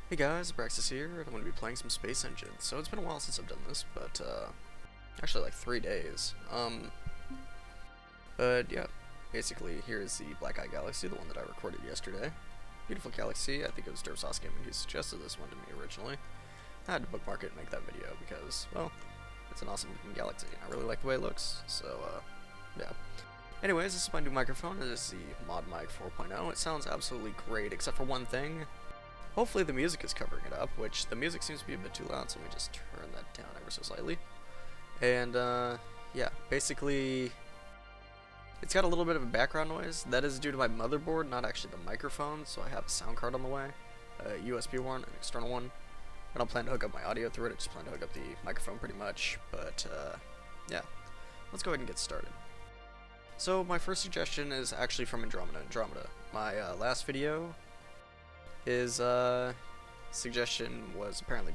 Hey guys, Braxis here, and I'm going to be playing some Space Engine. So it's been a while since I've done this, but actually like 3 days. But yeah, basically here is the Black Eye Galaxy, the one that I recorded yesterday. Beautiful galaxy. I think it was Dursos Gaming who suggested this one to me originally. I had to bookmark it and make that video because, well, it's an awesome looking galaxy, and I really like the way it looks. So yeah. Anyways, this is my new microphone. It is the Mod Mic 4.0. It sounds absolutely great, except for one thing. Hopefully the music is covering it up, which the music seems to be a bit too loud, so let me just turn that down ever so slightly. And, yeah, basically, it's got a little bit of a background noise. That is due to my motherboard, not actually the microphone, so I have a sound card on the way. A USB one, an external one. I don't plan to hook up my audio through it, I just plan to hook up the microphone pretty much, but, yeah. Let's go ahead and get started. So, my first suggestion is actually from Andromeda. My, last video, his suggestion was apparently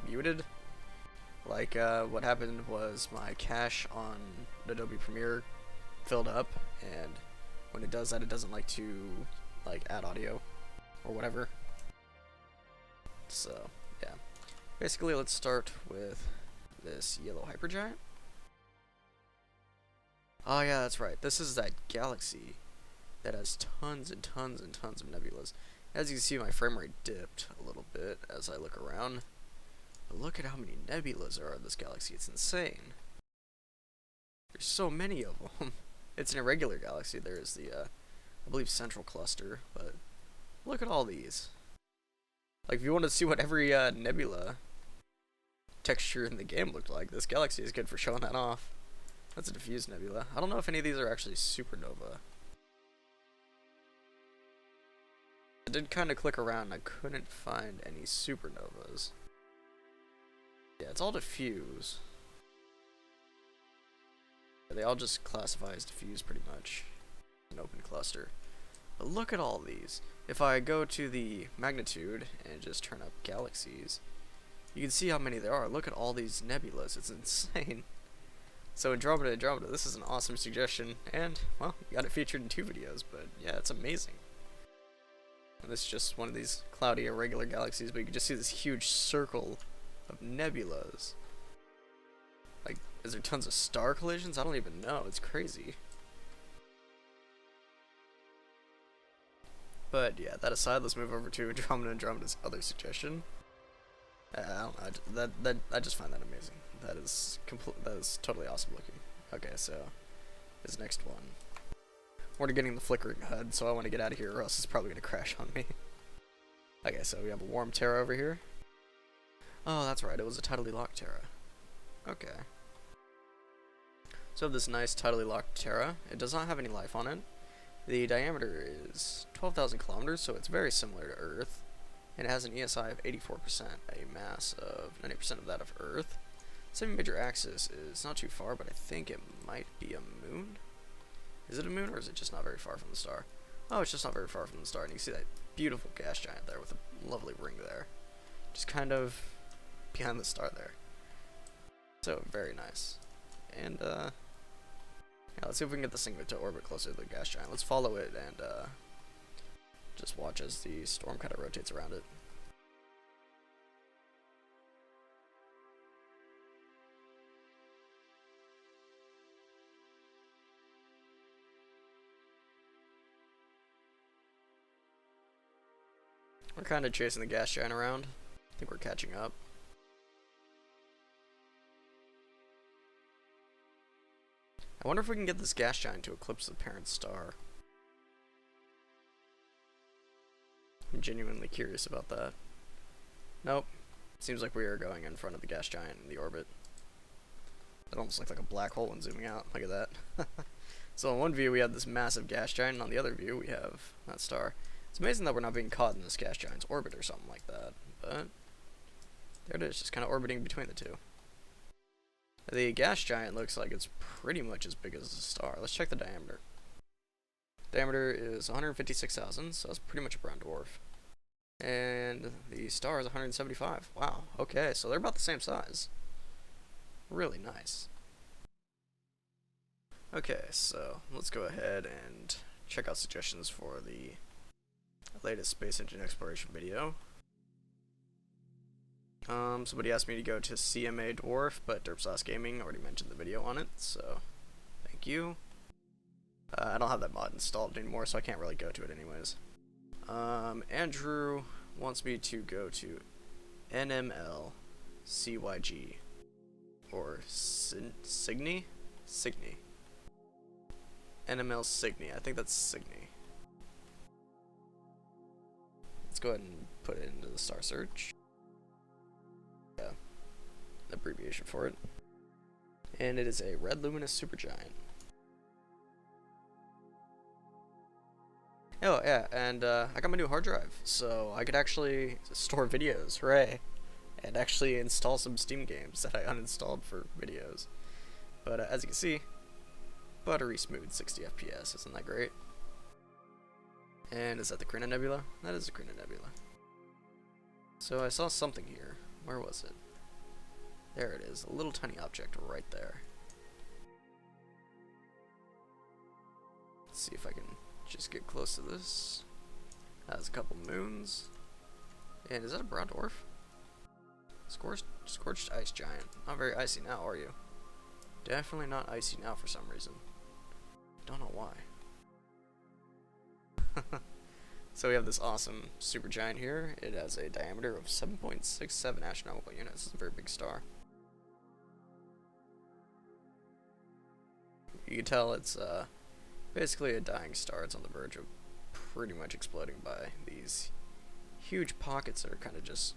muted. Like, what happened was my cache on Adobe Premiere filled up, and when it does that, it doesn't like to, like, add audio or whatever. So, yeah. Basically, let's start with this yellow hypergiant. Oh yeah, that's right. This is that galaxy that has tons and tons and tons of nebulas. As you can see, my frame rate dipped a little bit as I look around. But look at how many nebulas there are in this galaxy. It's insane. There's so many of them. It's an irregular galaxy. There's the, I believe, central cluster. But look at all these. Like, if you want to see what every nebula texture in the game looked like, this galaxy is good for showing that off. That's a diffused nebula. I don't know if any of these are actually supernova. I did kind of click around and I couldn't find any supernovas. Yeah, it's all diffuse. They all just classify as diffuse pretty much. An open cluster. But look at all these. If I go to the magnitude and just turn up galaxies, you can see how many there are. Look at all these nebulas. It's insane. So Andromeda, this is an awesome suggestion. And, well, you got it featured in 2 videos, but yeah, it's amazing. And this is just one of these cloudy, irregular galaxies, but you can just see this huge circle of nebulas. Like, is there tons of star collisions? I don't even know. It's crazy. But yeah, that aside, let's move over to Andromeda's other suggestion. I don't know. I just find that amazing. That is totally awesome looking. Okay, so this next one. We're getting the flickering HUD, so I want to get out of here or else it's probably going to crash on me. Okay, so we have a warm Terra over here. Oh, that's right, it was a tidally locked Terra. Okay. So this nice tidally locked Terra. It does not have any life on it. The diameter is 12,000 kilometers, so it's very similar to Earth. And it has an ESI of 84%, a mass of 90% of that of Earth. Same major axis is not too far, but I think it might be a moon. Is it a moon, or is it just not very far from the star? Oh, it's just not very far from the star, and you can see that beautiful gas giant there with a lovely ring there. Just kind of behind the star there. So, very nice. And, yeah, let's see if we can get this thing to orbit closer to the gas giant. Let's follow it and, just watch as the storm kind of rotates around it. We're kind of chasing the gas giant around. I think we're catching up. I wonder if we can get this gas giant to eclipse the parent star. I'm genuinely curious about that. Nope. Seems like we are going in front of the gas giant in the orbit. It almost looked like a black hole when zooming out. Look at that. So in one view we have this massive gas giant, and on the other view we have that star. It's amazing that we're not being caught in this gas giant's orbit or something like that, but there it is, just kind of orbiting between the two. The gas giant looks like it's pretty much as big as the star. Let's check the diameter. Diameter is 156,000, so that's pretty much a brown dwarf. And the star is 175. Wow, okay, so they're about the same size. Really nice. Okay, so let's go ahead and check out suggestions for the latest Space Engine Exploration video. Somebody asked me to go to CMA Dwarf, but Derpsauce Gaming already mentioned the video on it, so thank you. I don't have that mod installed anymore, so I can't really go to it anyways. Andrew wants me to go to NML CYG or Signy? Signy. NML Signy. I think that's Signy. Let's go ahead and put it into the star search. Yeah, abbreviation for it. And it is a red luminous supergiant. Oh yeah, and I got my new hard drive, so I could actually store videos, hooray! And actually install some Steam games that I uninstalled for videos. But as you can see, buttery smooth 60 FPS, isn't that great? And is that the Carina Nebula? That is the Carina Nebula. So I saw something here. Where was it? There it is, a little tiny object right there. Let's see if I can just get close to this. Has a couple moons. And is that a brown dwarf? Scorched ice giant. Not very icy now, are you? Definitely not icy now for some reason. Don't know why. So we have this awesome supergiant here. It has a diameter of 7.67 astronomical units. It's a very big star. You can tell it's basically a dying star. It's on the verge of pretty much exploding by these huge pockets that are kind of just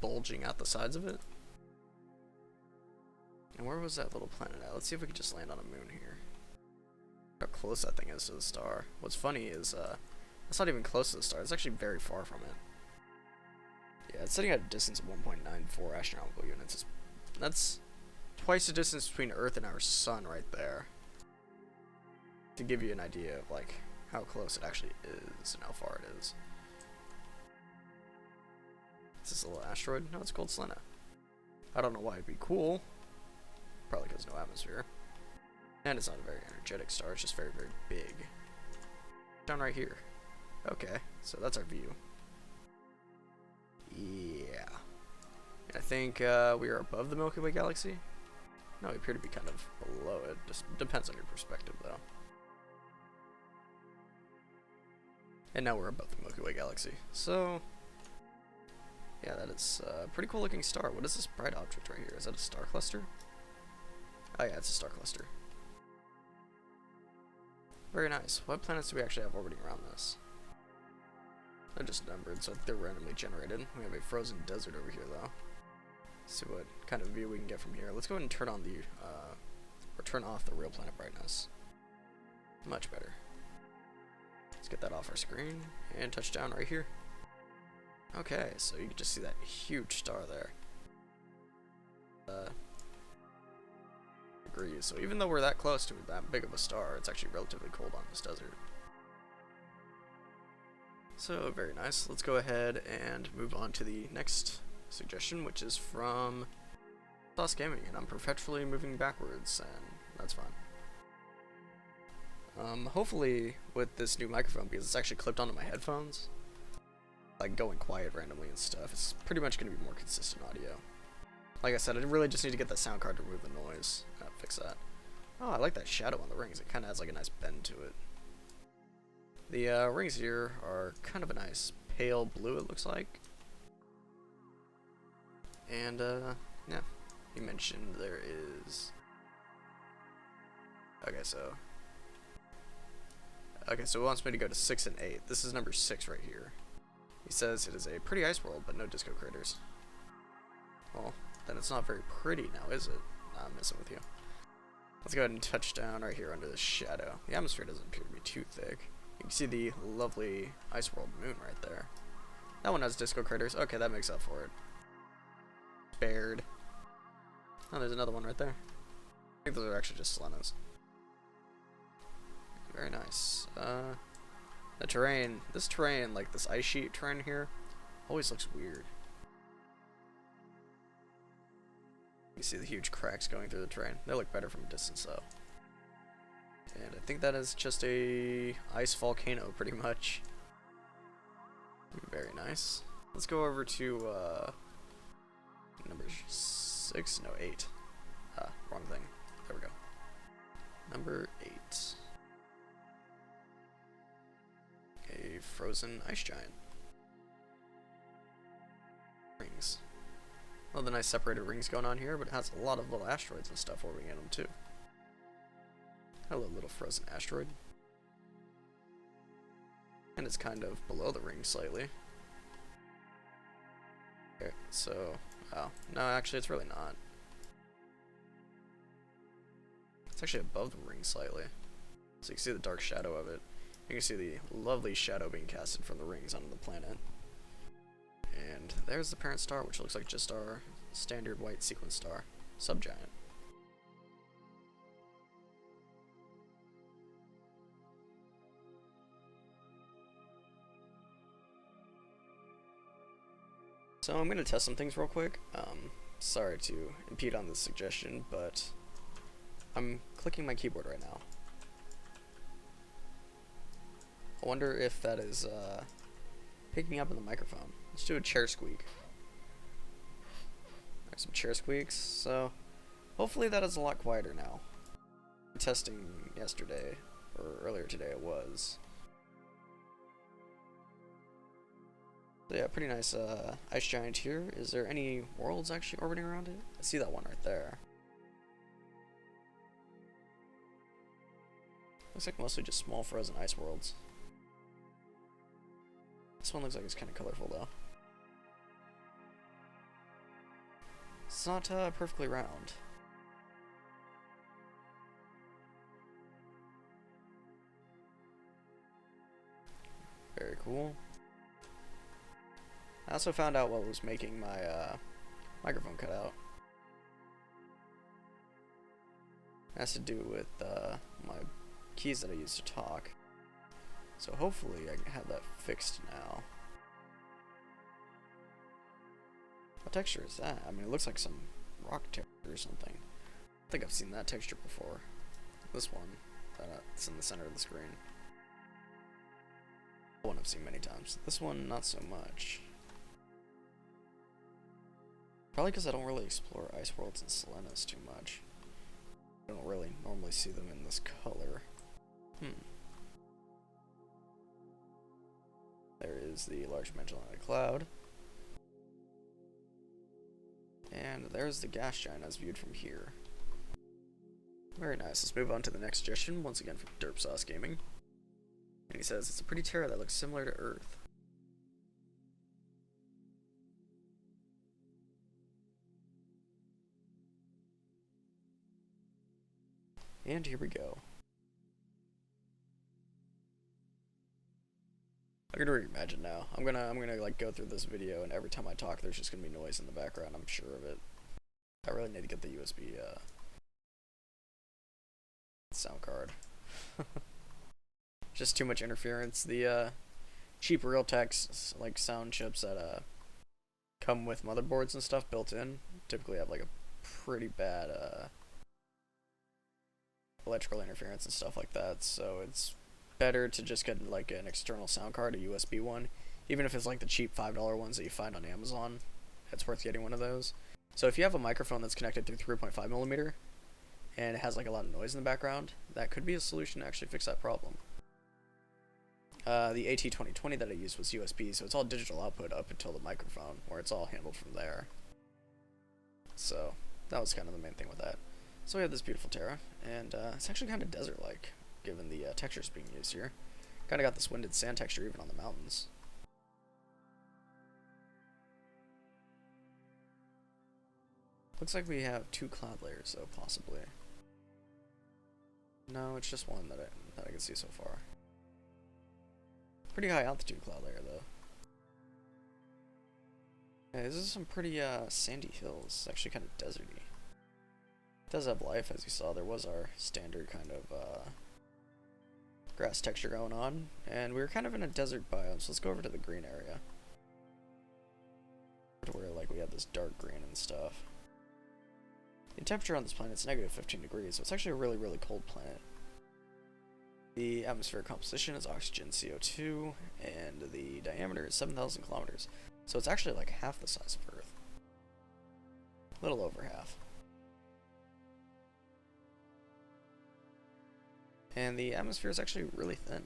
bulging out the sides of it. And where was that little planet at? Let's see if we can just land on a moon here. How close that thing is to the star. What's funny is it's not even close to the star. It's actually very far from it. Yeah, it's sitting at a distance of 1.94 astronomical units. That's twice the distance between Earth and our sun right there. To give you an idea of like how close it actually is and how far it is. Is this a little asteroid? No, it's called Selena. I don't know why it'd be cool. Probably because no atmosphere. And it's not a very energetic star, it's just very, very big. Down right here. Okay, so that's our view. Yeah. I think we are above the Milky Way galaxy. No, we appear to be kind of below it. Just depends on your perspective, though. And now we're above the Milky Way galaxy. So, yeah, that is a pretty cool looking star. What is this bright object right here? Is that a star cluster? Oh yeah, it's a star cluster. Very nice. What planets do we actually have orbiting around this? They're just numbered, so they're randomly generated. We have a frozen desert over here, though. Let's see what kind of view we can get from here. Let's go ahead and turn on the, or turn off the real planet brightness. Much better. Let's get that off our screen and touch down right here. Okay, so you can just see that huge star there. Degrees. So even though we're that close to that big of a star, it's actually relatively cold on this desert. So very nice. Let's go ahead and move on to the next suggestion, which is from SpaceEngine Gaming, and I'm perpetually moving backwards, and that's fine. Hopefully with this new microphone, because it's actually clipped onto my headphones, like going quiet randomly and stuff, it's pretty much going to be more consistent audio. Like I said, I really just need to get that sound card to remove the noise. Fix that. Oh, I like that shadow on the rings. It kind of has like a nice bend to it. The rings here are kind of a nice pale blue, it looks like. And, yeah. You mentioned there is... Okay, so it wants me to go to 6 and 8. This is number 6 right here. He says it is a pretty ice world, but no disco craters. Well, then it's not very pretty now, is it? Nah, I'm messing with you. Let's go ahead and touch down right here under this shadow. The atmosphere doesn't appear to be too thick. You can see the lovely ice world moon right there. That one has disco craters. Okay, that makes up for it. Spared. Oh, there's another one right there. I think those are actually just Selenas. Very nice. The terrain, like this ice sheet terrain here, always looks weird. You see the huge cracks going through the terrain. They look better from a distance though. And I think that is just a ice volcano pretty much. Very nice. let's go over to number 6, no 8. Wrong thing. There we go. Number 8. A frozen ice giant. Rings. Well, the nice separated rings going on here, but it has a lot of little asteroids and stuff orbiting in them too. Hello, little frozen asteroid. And it's kind of below the ring slightly. Okay, so, oh, no, actually it's really not. It's actually above the ring slightly. So you can see the dark shadow of it. You can see the lovely shadow being casted from the rings onto the planet. And there's the parent star, which looks like just our standard white sequence star, subgiant. So I'm going to test some things real quick. Sorry to impede on this suggestion, but I'm clicking my keyboard right now. I wonder if that is picking up in the microphone. Let's do a chair squeak. There's some chair squeaks, so hopefully that is a lot quieter now. Testing yesterday, or earlier today it was. So yeah, pretty nice ice giant here. Is there any worlds actually orbiting around it? I see that one right there. Looks like mostly just small frozen ice worlds. This one looks like it's kind of colorful though. It's not perfectly round. Very cool. I also found out what was making my microphone cut out. It has to do with my keys that I use to talk. So hopefully I can have that fixed now. What texture is that? I mean, it looks like some rock texture or something. I think I've seen that texture before. This one, that's in the center of the screen. One I've seen many times. This one, not so much. Probably because I don't really explore ice worlds and Selenas too much. I don't really normally see them in this color. There is the large magellanic cloud. And there's the gas giant as viewed from here. Very nice. Let's move on to the next suggestion, once again from Derp Sauce Gaming. And he says, it's a pretty Terra that looks similar to Earth. And here we go. I can already imagine now. I'm gonna like go through this video, and every time I talk, there's just gonna be noise in the background. I'm sure of it. I really need to get the USB sound card. Just too much interference. The cheap Realtek like sound chips that come with motherboards and stuff built in typically have like a pretty bad electrical interference and stuff like that. So it's better to just get like an external sound card, a USB one, even if it's like the cheap $5 ones that you find on Amazon. It's worth getting one of those. So if you have a microphone that's connected through 3.5mm and it has like a lot of noise in the background, that could be a solution to actually fix that problem. The AT2020 that I used was USB, so it's all digital output up until the microphone, where it's all handled from there. So that was kind of the main thing with that. So we have this beautiful Terra, and it's actually kind of desert-like, given the textures being used here. Kind of got this winded sand texture even on the mountains. Looks like we have 2 cloud layers though, possibly. No, it's just one that I can see so far. Pretty high altitude cloud layer though. Yeah, this is some pretty sandy hills. It's actually kind of deserty. It does have life, as you saw. There was our standard kind of grass texture going on, and we were kind of in a desert biome, so let's go over to the green area. To where like we have this dark green and stuff. The temperature on this planet is negative 15 degrees, so it's actually a really, really cold planet. The atmospheric composition is oxygen, CO2, and the diameter is 7,000 kilometers. So it's actually like half the size of Earth. A little over half. And the atmosphere is actually really thin.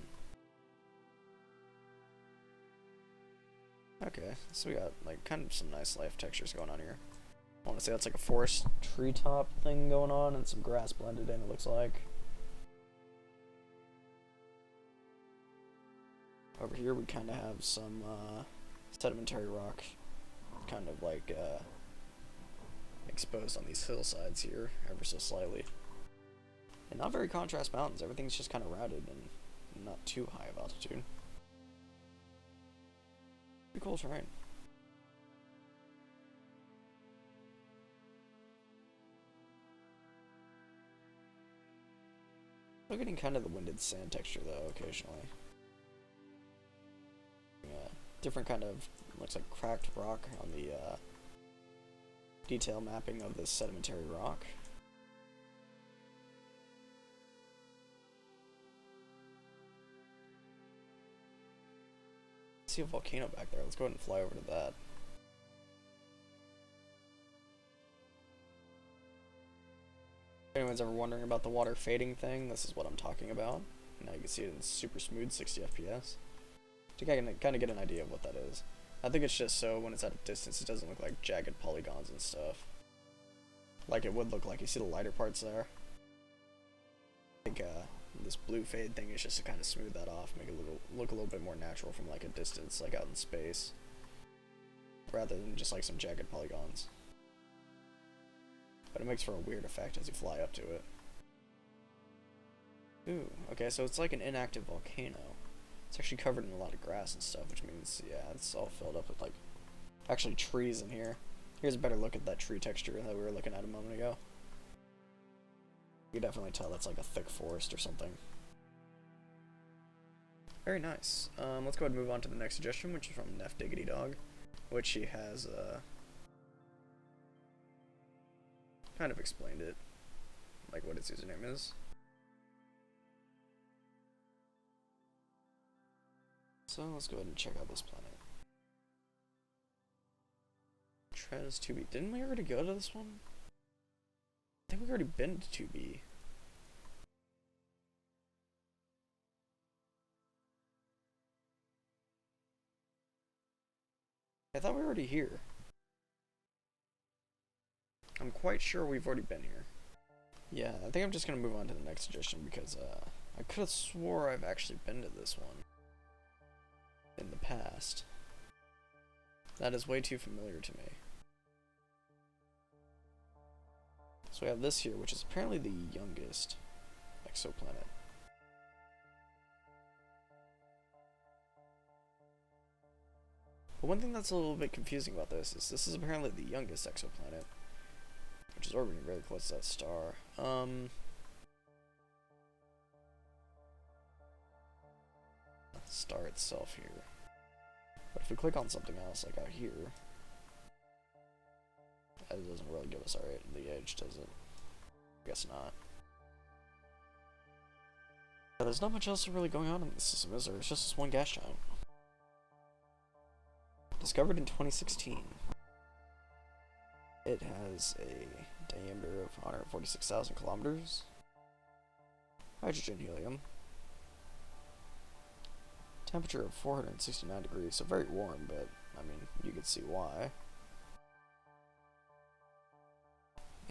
Okay, so we got like kind of some nice life textures going on here. I want to say that's like a forest treetop thing going on and some grass blended in, it looks like. Over here we kind of have some sedimentary rock kind of like exposed on these hillsides here ever so slightly. And not very contrast mountains, everything's just kind of routed and not too high of altitude. Pretty cool terrain. Still getting kind of the winded sand texture though occasionally. Different kind of, looks like cracked rock on the detail mapping of this sedimentary rock. I see a volcano back there, let's go ahead and fly over to that. If anyone's ever wondering about the water fading thing, this is what I'm talking about. Now you can see it in super smooth 60 FPS. To kind of get an idea of what that is. I think it's just so when it's at a distance it doesn't look like jagged polygons and stuff. Like it would look like, you see the lighter parts there? I think this blue fade thing is just to kind of smooth that off, make it look a little bit more natural from like a distance, like out in space. Rather than just like some jagged polygons. But it makes for a weird effect as you fly up to it. Ooh, okay, so it's like an inactive volcano. It's actually covered in a lot of grass and stuff, which means, yeah, it's all filled up with, like, actually trees in here. Here's a better look at that tree texture that we were looking at a moment ago. You can definitely tell that's like a thick forest or something. Very nice. Let's go ahead and move on to the next suggestion, which is from Neff Diggity Dog, which he has, kind of explained it, like what his username is. So let's go ahead and check out this planet. Trez 2B. Didn't we already go to this one? I think we've already been to 2B. I thought we were already here. I'm quite sure we've already been here. Yeah, I think I'm just gonna move on to the next suggestion because I could have swore I've actually been to this one in the past. That is way too familiar to me. So we have this here, which is apparently the youngest exoplanet. But one thing that's a little bit confusing about this is apparently the youngest exoplanet, which is orbiting very close to that star. The star itself here. But if we click on something else, like out here, that doesn't really give us the age, does it? I guess not. Yeah, there's not much else really going on in the system, is there? It's just this one gas giant. Discovered in 2016. It has a diameter of 146,000 kilometers. Hydrogen, helium. Temperature of 469 degrees, so very warm, but, I mean, you can see why.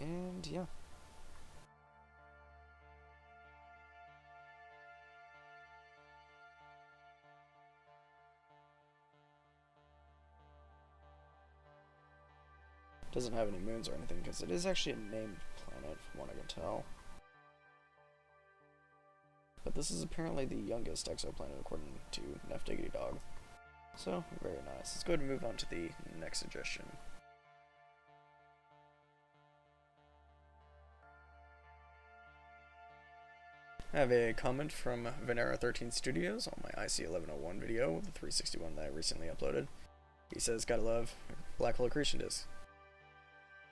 And, yeah. Doesn't have any moons or anything, because it is actually a named planet, from what I can tell. But this is apparently the youngest exoplanet according to Neff Diggity Dog. So, very nice. Let's go ahead and move on to the next suggestion. I have a comment from Venera13 Studios on my IC1101 video, the 361 that I recently uploaded. He says, gotta love black hole accretion disk.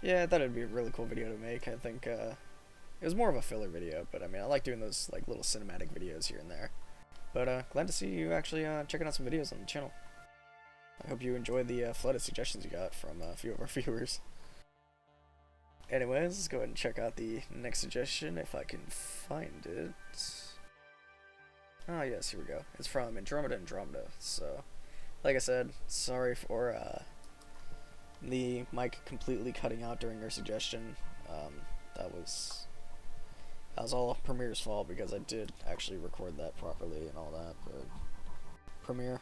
Yeah, I thought it'd be a really cool video to make. I think, it was more of a filler video, but I mean, I like doing those, like, little cinematic videos here and there. But, glad to see you actually, checking out some videos on the channel. I hope you enjoyed the flood of suggestions you got from a few of our viewers. Anyways, let's go ahead and check out the next suggestion if I can find it. Ah, yes, here we go. It's from Andromeda. So, like I said, sorry for the mic completely cutting out during your suggestion. That was all Premiere's fault because I did actually record that properly and all that, but Premiere.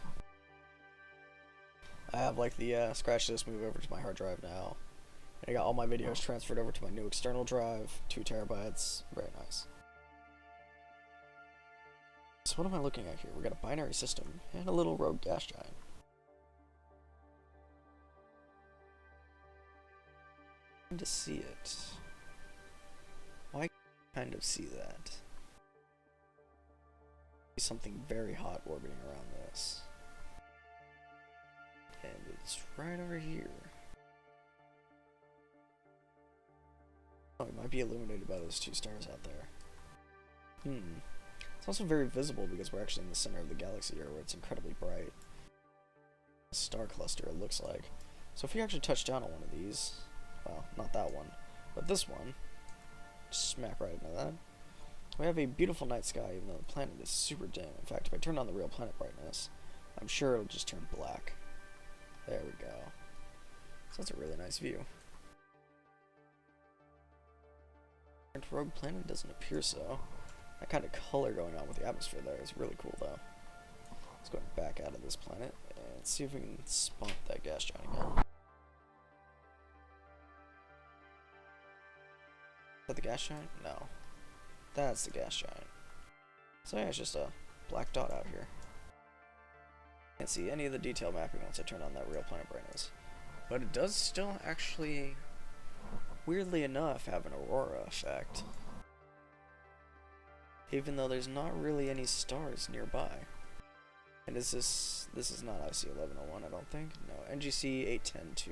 I have like the scratch disk move over to my hard drive now. And I got all my videos transferred over to my new external drive, 2 terabytes, very nice. So what am I looking at here? We got a binary system and a little rogue gas giant. To see it. Why kind of see that? Something very hot orbiting around this. And it's right over here. Oh, it might be illuminated by those 2 stars out there. It's also very visible because we're actually in the center of the galaxy here where it's incredibly bright. A star cluster, it looks like. So if we actually touch down on one of these, well, not that one, but this one, just smack right into that, we have a beautiful night sky even though the planet is super dim. In fact, if I turn on the real planet brightness, I'm sure it'll just turn black. There we go. So that's a really nice view. Rogue planet doesn't appear so. That kind of color going on with the atmosphere there is really cool though. Let's go back out of this planet and see if we can spot that gas giant again. Is that the gas giant? No. That's the gas giant. So yeah, it's just a black dot out here. Can't see any of the detail mapping once I turn on that real planet brightness. But it does still actually, weirdly enough, have an aurora effect. Even though there's not really any stars nearby. And this is not IC 1101, I don't think. No, NGC 810-2.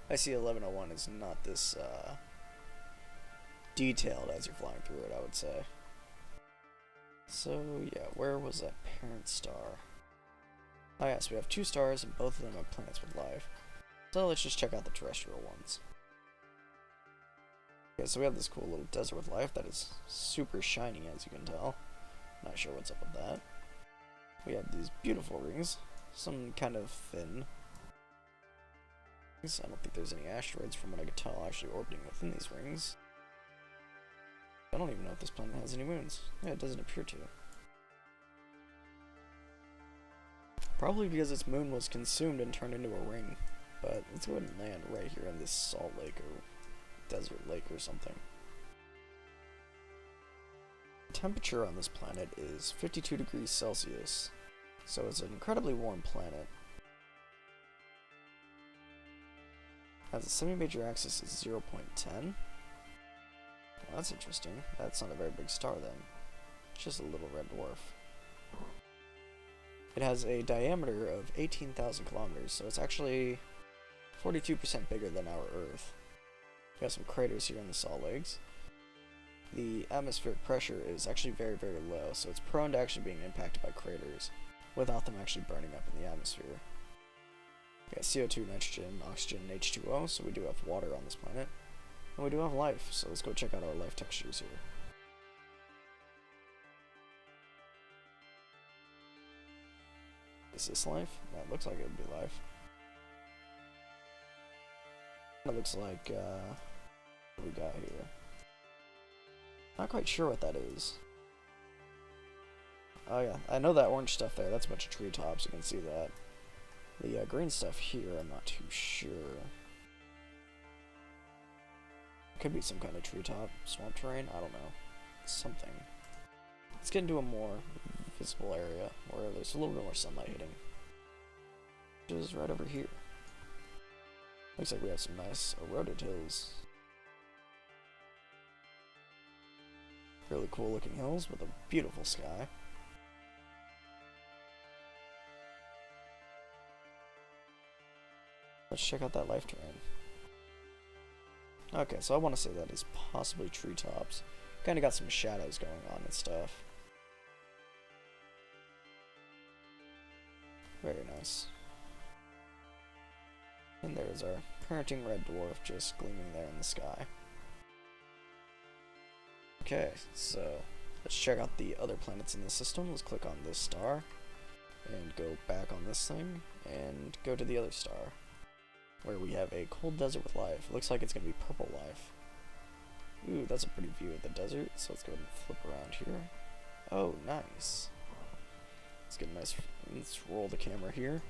IC 1101 is not this detailed as you're flying through it, I would say. So yeah, where was that parent star? Oh yes, we have 2 stars and both of them are planets with life. So let's just check out the terrestrial ones. Okay, so we have this cool little desert with life that is super shiny, as you can tell. Not sure what's up with that. We have these beautiful rings, some kind of thin. I don't think there's any asteroids from what I could tell actually orbiting within these rings. I don't even know if this planet has any moons. Yeah, it doesn't appear to. Probably because its moon was consumed and turned into a ring. But let's go ahead and land right here in this salt lake or desert lake or something. The temperature on this planet is 52 degrees Celsius, so it's an incredibly warm planet. Has a semi-major axis is 0.10. Well, that's interesting. That's not a very big star then. It's just a little red dwarf. It has a diameter of 18,000 kilometers, so it's actually 42% bigger than our Earth. We have some craters here in the salt lakes. The atmospheric pressure is actually very, very low, so it's prone to actually being impacted by craters without them actually burning up in the atmosphere. We got CO2, nitrogen, oxygen, and H2O, so we do have water on this planet. And we do have life, so let's go check out our life textures here. Is this life? That looks like it would be life. It looks like, what we got here? Not quite sure what that is. Oh yeah, I know that orange stuff there, that's a bunch of treetops, you can see that. The green stuff here, I'm not too sure. Could be some kind of treetop, swamp terrain, I don't know. Something. Let's get into a more visible area where there's a little bit more sunlight hitting. Which is right over here. Looks like we have some nice eroded hills. Really cool looking hills with a beautiful sky. Let's check out that life terrain. Okay, so I want to say that is possibly treetops. Kind of got some shadows going on and stuff. Very nice. there's our parenting red dwarf just gleaming there in the sky. Okay, so let's check out the other planets in the system. Let's click on this star, and go back on this thing, and go to the other star, where we have a cold desert with life. It looks like it's going to be purple life. Ooh, that's a pretty view of the desert, so let's go ahead and flip around here. Oh, nice. Let's get a nice, let's roll the camera here.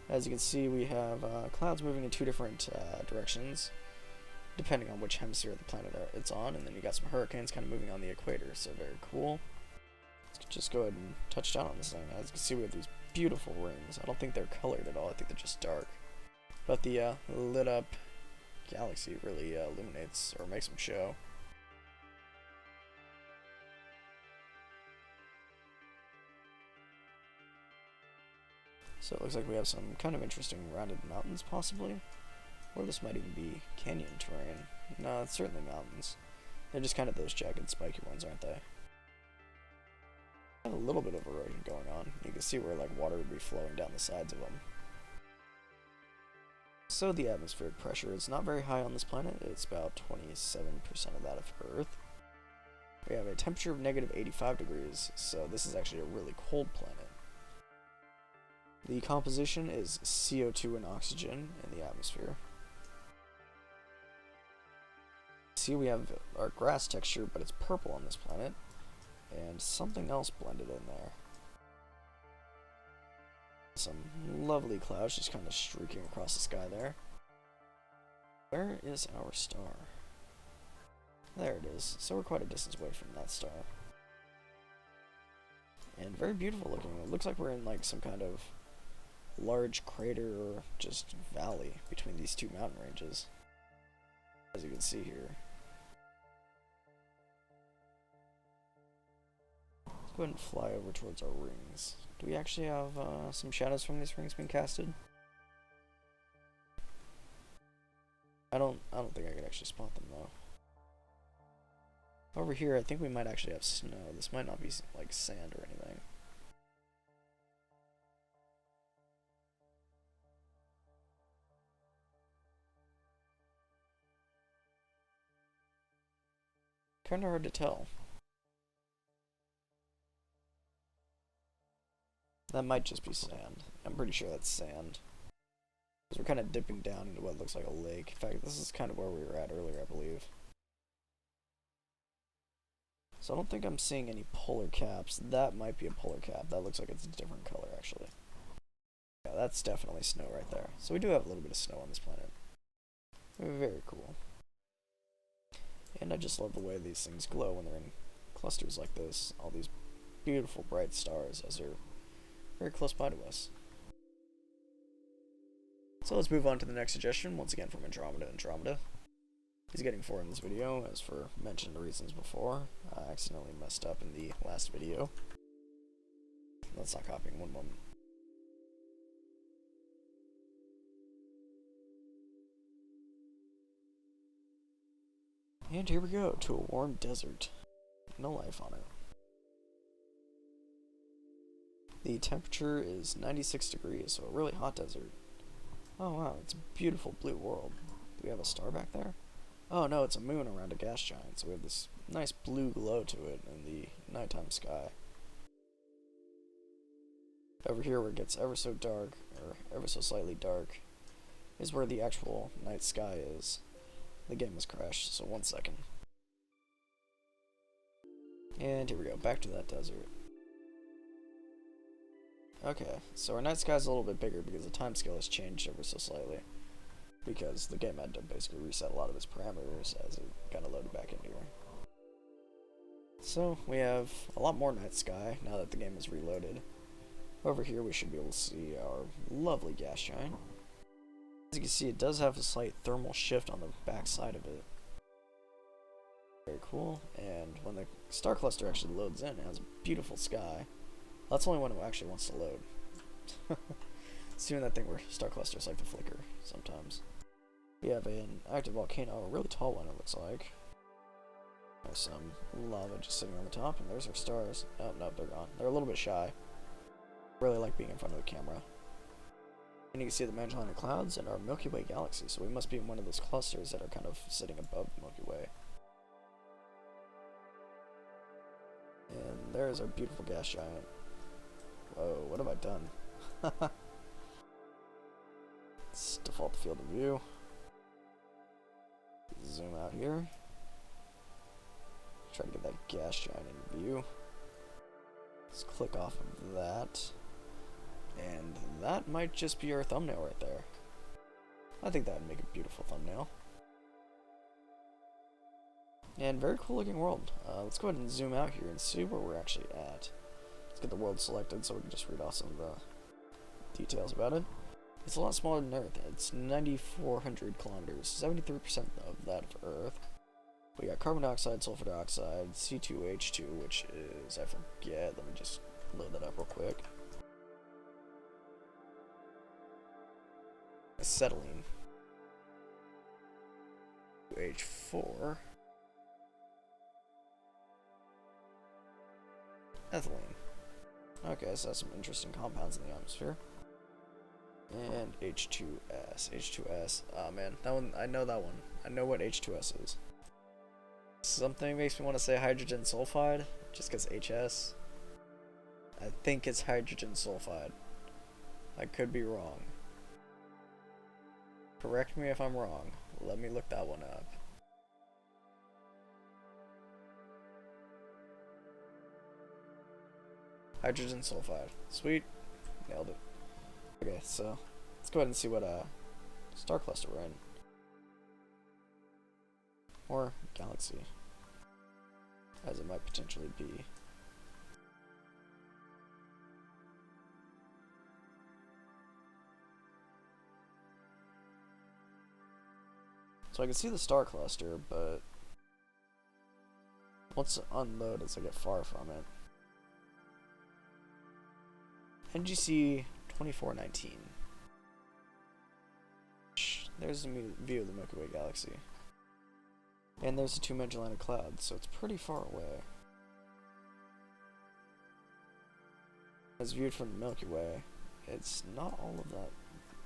As you can see, we have clouds moving in two different directions, depending on which hemisphere of the planet it's on, and then you got some hurricanes kind of moving on the equator, so very cool. Let's just go ahead and touch down on this thing. As you can see, we have these beautiful rings. I don't think they're colored at all, I think they're just dark. But the lit up galaxy really illuminates, or makes them show. So it looks like we have some kind of interesting rounded mountains, possibly. Or this might even be canyon terrain. No, it's certainly mountains. They're just kind of those jagged, spiky ones, aren't they? Have a little bit of erosion going on. You can see where like water would be flowing down the sides of them. So the atmospheric pressure is not very high on this planet. It's about 27% of that of Earth. We have a temperature of negative 85 degrees, so this is actually a really cold planet. The composition is CO2 and oxygen in the atmosphere. See, we have our grass texture, but it's purple on this planet, and something else blended in there. Some lovely clouds just kind of streaking across the sky there. Where is our star? There it is. So we're quite a distance away from that star. And very beautiful looking. It looks like we're in like some kind of large crater or just valley between these two mountain ranges, as you can see here. Let's go ahead and fly over towards our rings. Do we actually have some shadows from these rings being casted? I don't think I could actually spot them though. Over here, I think we might actually have snow. This might not be like sand or anything. Kinda hard to tell. That might just be sand. I'm pretty sure that's sand. Because we're kind of dipping down into what looks like a lake. In fact, this is kind of where we were at earlier, I believe. So I don't think I'm seeing any polar caps. That might be a polar cap. That looks like it's a different color, actually. Yeah, that's definitely snow right there. So we do have a little bit of snow on this planet. Very cool. And I just love the way these things glow when they're in clusters like this. All these beautiful bright stars as they're very close by to us. So let's move on to the next suggestion, once again from Andromeda. He's getting 4 in this video, as for mentioned reasons before. I accidentally messed up in the last video. Let's not copying, one moment. And here we go, to a warm desert. No life on it. The temperature is 96 degrees, so a really hot desert. Oh wow, it's a beautiful blue world. Do we have a star back there? Oh no, it's a moon around a gas giant, so we have this nice blue glow to it in the nighttime sky. Over here where it gets ever so dark, or ever so slightly dark, is where the actual night sky is. The game has crashed, so 1 second. And here we go, back to that desert. Okay, so our night sky is a little bit bigger because the time scale has changed ever so slightly. Because the game had to basically reset a lot of its parameters as it kind of loaded back into here. So we have a lot more night sky now that the game is reloaded. Over here we should be able to see our lovely gas giant. As you can see, it does have a slight thermal shift on the back side of it. Very cool. And when the star cluster actually loads in, it has a beautiful sky. That's only when it actually wants to load. It's doing that thing where star clusters like to flicker sometimes. We have an active volcano, a really tall one it looks like. There's some lava just sitting on the top, and there's our stars. Oh, no, they're gone. They're a little bit shy. Really like being in front of the camera. And you can see the Magellanic Clouds and our Milky Way galaxy, so we must be in one of those clusters that are kind of sitting above the Milky Way. And there's our beautiful gas giant. Whoa, what have I done? Let's default the field of view. Zoom out here. Try to get that gas giant in view. Let's click off of that. And that might just be our thumbnail right there. I think that would make a beautiful thumbnail. And very cool looking world. Let's go ahead and zoom out here and see where we're actually at. Let's get the world selected so we can just read off some of the details about it. It's a lot smaller than Earth. It's 9,400 kilometers, 73% of that of Earth. We got carbon dioxide, sulfur dioxide, C2H2, which is, I forget, let me just load that up real quick. Acetylene. H4. Ethylene. Okay, so that's some interesting compounds in the atmosphere. And H2S. H2S. Oh man, that one, I know that one. I know what H2S is. Something makes me want to say hydrogen sulfide, just because HS. I think it's hydrogen sulfide. I could be wrong. Correct me if I'm wrong. Let me look that one up. Hydrogen sulfide. Sweet. Nailed it. Okay, so let's go ahead and see what star cluster we're in. Or galaxy, as it might potentially be. So I can see the star cluster, but let's unload as I get far from it. NGC 2419. There's a view of the Milky Way galaxy. And there's the two Magellanic Clouds, so it's pretty far away. As viewed from the Milky Way, it's not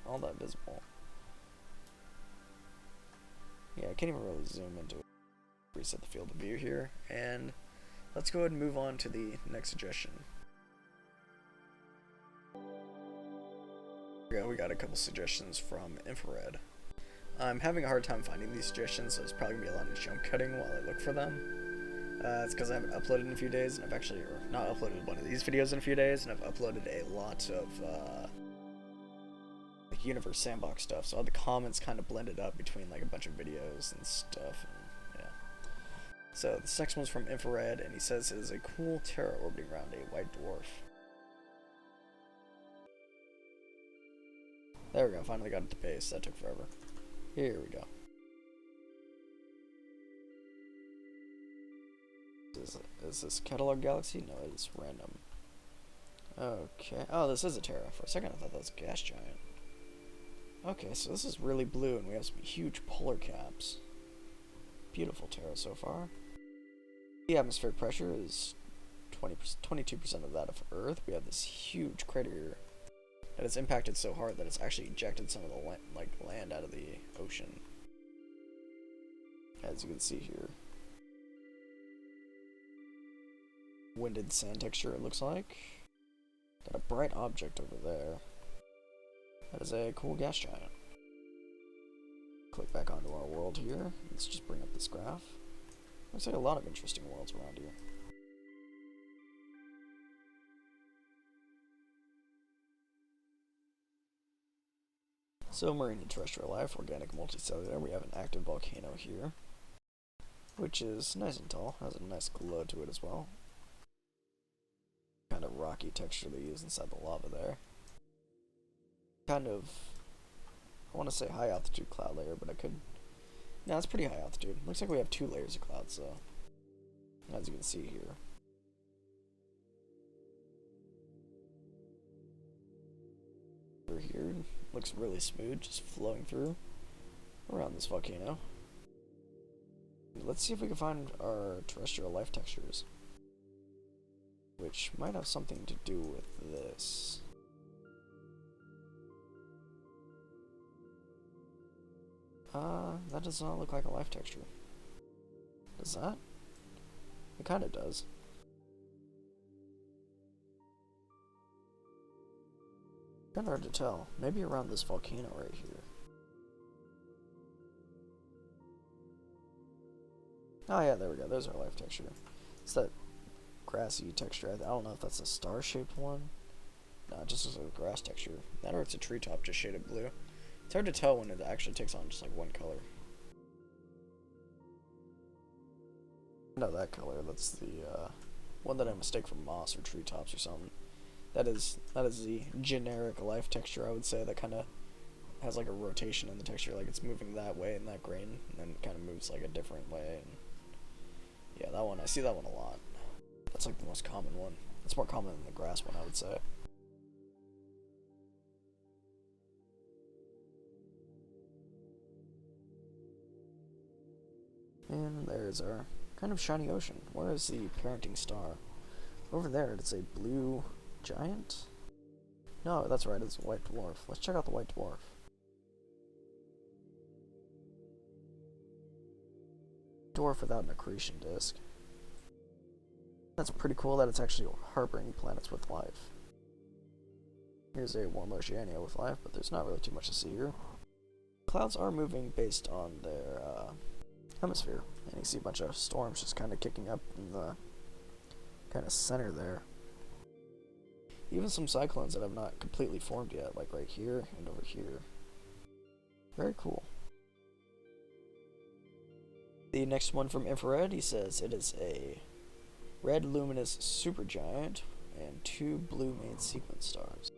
all that visible. Yeah, I can't even really zoom into it. Reset the field of view here, and let's go ahead and move on to the next suggestion. Yeah, we got a couple suggestions from Infrared. I'm having a hard time finding these suggestions, so it's probably going to be a lot of jump cutting while I look for them. It's because I haven't uploaded in a few days, and I've actually, or not uploaded one of these videos in a few days, and I've uploaded a lot of like Universe Sandbox stuff, so all the comments kind of blended up between like a bunch of videos and stuff, and yeah. So this next one's from Infrared, and he says it is a cool Terra orbiting around a white dwarf. There we go, finally got it to base. That took forever. Here we go. Is this catalog galaxy? No, it's random. Okay. Oh, this is a Terra. For a second I thought that was a gas giant. Okay, so this is really blue and we have some huge polar caps. Beautiful Terra so far. The atmospheric pressure is 22% of that of Earth. We have this huge crater that has impacted so hard that it's actually ejected some of the land out of the ocean, as you can see here. Winded sand texture, it looks like. Got a bright object over there. That is a cool gas giant. Click back onto our world here. Let's just bring up this graph. Looks like a lot of interesting worlds around here. So, marine and terrestrial life, organic multicellular. We have an active volcano here, which is nice and tall. Has a nice glow to it as well. Kind of rocky texture they use inside the lava there. Kind of, I want to say high altitude cloud layer, but I could. No, it's pretty high altitude. Looks like we have 2 layers of clouds, so as you can see here. Over here looks really smooth, just flowing through around this volcano. Let's see if we can find our terrestrial life textures, which might have something to do with this. That does not look like a life texture. Does that? It kind of does. Kinda hard to tell. Maybe around this volcano right here. Oh yeah, there we go. There's our life texture. It's that grassy texture. I don't know if that's a star-shaped one. No, it just looks like a grass texture. That or it's a treetop just shaded blue. It's hard to tell when it actually takes on just like one color. No, that color. That's the one that I mistake for moss or treetops or something. That is the generic life texture, I would say, that kind of has like a rotation in the texture, like it's moving that way in that grain, and then kind of moves like a different way. And yeah, that one, I see that one a lot. That's like the most common one. It's more common than the grass one, I would say. And there's our kind of shiny ocean. Where is the parenting star? Over there, it's a blue giant? No, that's right, it's a white dwarf. Let's check out the white dwarf. Dwarf without an accretion disk. That's pretty cool that it's actually harboring planets with life. Here's a warm Oceania with life, but there's not really too much to see here. Clouds are moving based on their hemisphere, and you see a bunch of storms just kind of kicking up in the kind of center there. Even some cyclones that have not completely formed yet, like right here and over here. Very cool. The next one from infrared, he says it is a red luminous supergiant and 2 blue main sequence stars.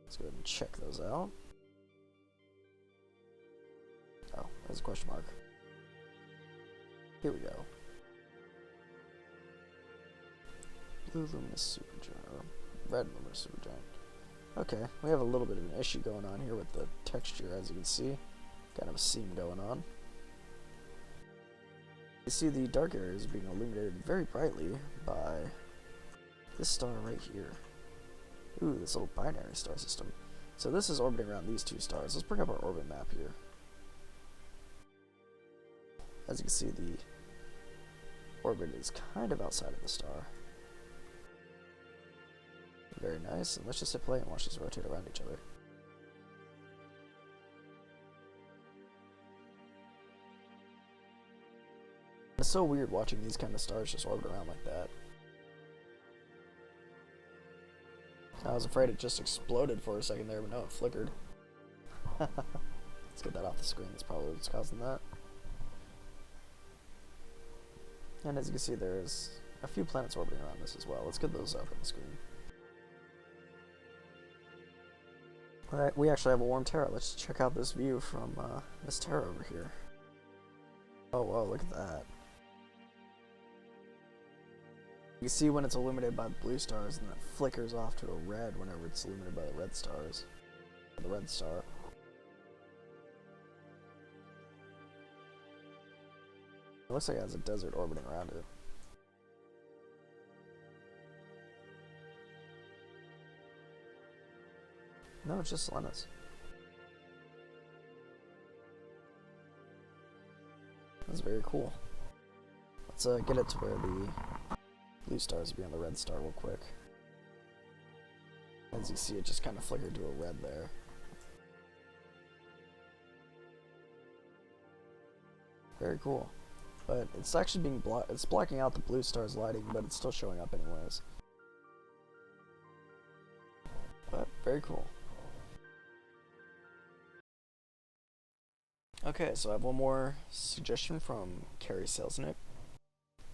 Let's go ahead and check those out. Oh, there's a question mark. Here we go. Blue luminous supergiant, or red luminous supergiant. Okay, we have a little bit of an issue going on here with the texture, as you can see. Kind of a seam going on. You see the dark areas being illuminated very brightly by this star right here. Ooh, this little binary star system. So this is orbiting around these 2 stars. Let's bring up our orbit map here. As you can see, the orbit is kind of outside of the star. Very nice, and let's just hit play and watch these rotate around each other. It's so weird watching these kind of stars just orbit around like that. I was afraid it just exploded for a second there, but no, it flickered. Let's get that off the screen, that's probably what's causing that. And as you can see, there's a few planets orbiting around this as well. Let's get those up on the screen. Alright, we actually have a warm Terra. Let's check out this view from this Terra over here. Oh, whoa, look at that. You see when it's illuminated by the blue stars, and that flickers off to a red whenever it's illuminated by the red stars. The red star. It looks like it has a desert orbiting around it. No, it's just Selenis. That's very cool. Let's get it to where the blue stars will be on the red star real quick. As you see, it just kind of flickered to a red there. Very cool. But it's actually being it's blocking out the blue star's lighting, but it's still showing up anyways. But very cool. Okay, so I have one more suggestion from Kerry Selznick.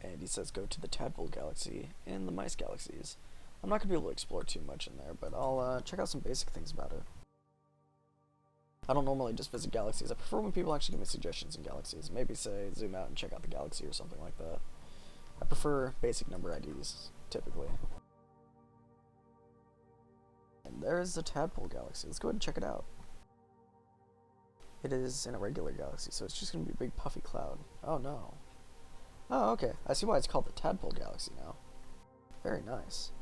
And he says go to the Tadpole Galaxy and the Mice Galaxies. I'm not going to be able to explore too much in there, but I'll check out some basic things about it. I don't normally just visit galaxies. I prefer when people actually give me suggestions in galaxies. Maybe say zoom out and check out the galaxy or something like that. I prefer basic number IDs, typically. And there's the Tadpole Galaxy. Let's go ahead and check it out. It is in a regular galaxy, so it's just going to be a big puffy cloud. Oh no. Oh, okay. I see why it's called the Tadpole Galaxy now. Very nice.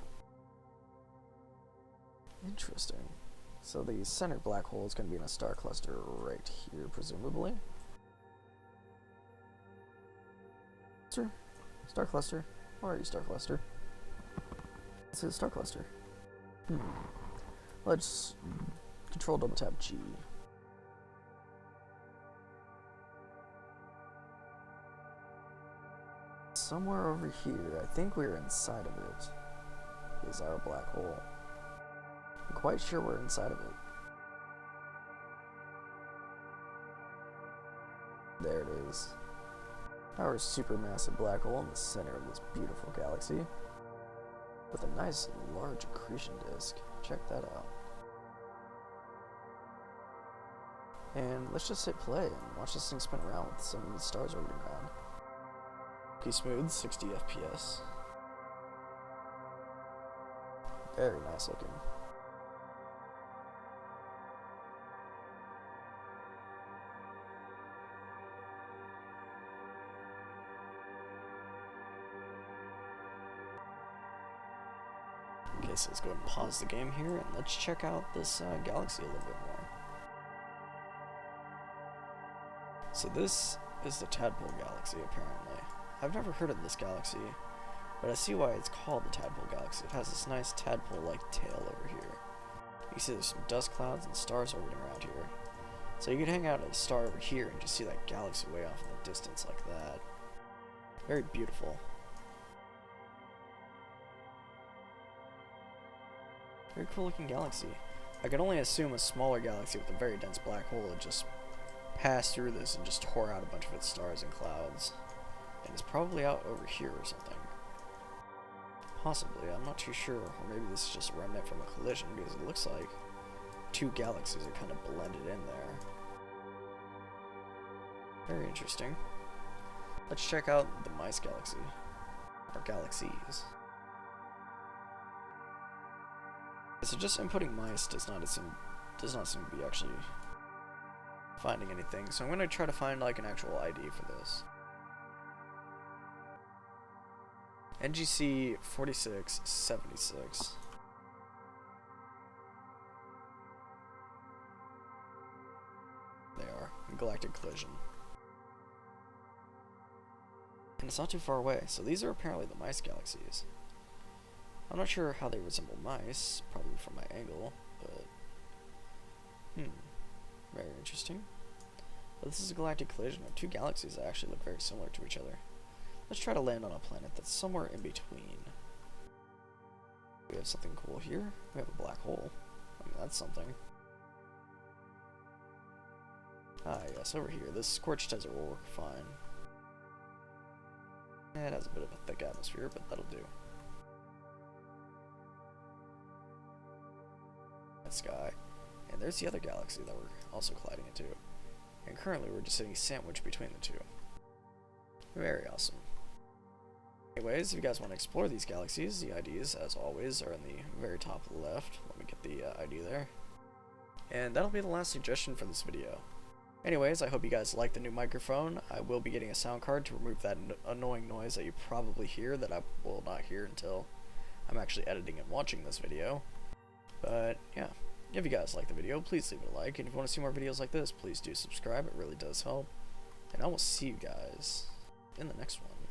Interesting. So the center black hole is going to be in a star cluster right here, presumably. Star cluster. Where are you, star cluster? This is star cluster. Let's control double tap G. Somewhere over here, I think we're inside of it, is our black hole. I'm quite sure we're inside of it. There it is. Our supermassive black hole in the center of this beautiful galaxy, with a nice large accretion disk. Check that out. And let's just hit play and watch this thing spin around with some stars orbiting around. Okay, smooth, 60 FPS. Very nice looking. Okay, so let's go ahead and pause the game here and let's check out this galaxy a little bit more. So this is the Tadpole Galaxy, apparently. I've never heard of this galaxy, but I see why it's called the Tadpole Galaxy. It has this nice tadpole-like tail over here. You can see there's some dust clouds and stars orbiting around here. So you could hang out at a star over here and just see that galaxy way off in the distance like that. Very beautiful. Very cool looking galaxy. I could only assume a smaller galaxy with a very dense black hole would just pass through this and just tore out a bunch of its stars and clouds. And it's probably out over here or something. Possibly, I'm not too sure. Or maybe this is just a remnant from a collision, because it looks like two galaxies are kind of blended in there. Very interesting. Let's check out the Mice Galaxy. Or galaxies. So just inputting mice does not seem to be actually finding anything. So I'm going to try to find like an actual ID for this. NGC 4676. They are. Galactic collision. And it's not too far away. So these are apparently the Mice Galaxies. I'm not sure how they resemble mice, probably from my angle, but very interesting. But this is a galactic collision of two galaxies that actually look very similar to each other. Let's try to land on a planet that's somewhere in between. We have something cool here. We have a black hole. I mean, that's something. Ah, yes, over here. This scorched desert will work fine. It has a bit of a thick atmosphere, but that'll do. Sky, and there's the other galaxy that we're also colliding into, and currently we're just sitting sandwiched between the two. Very awesome. Anyways, if you guys want to explore these galaxies, the IDs, as always, are in the very top left. Let me get the ID there. And that'll be the last suggestion for this video. Anyways, I hope you guys like the new microphone. I will be getting a sound card to remove that annoying noise that you probably hear that I will not hear until I'm actually editing and watching this video. But yeah, if you guys like the video, please leave it a like, and if you want to see more videos like this, please do subscribe. It really does help. And I will see you guys in the next one.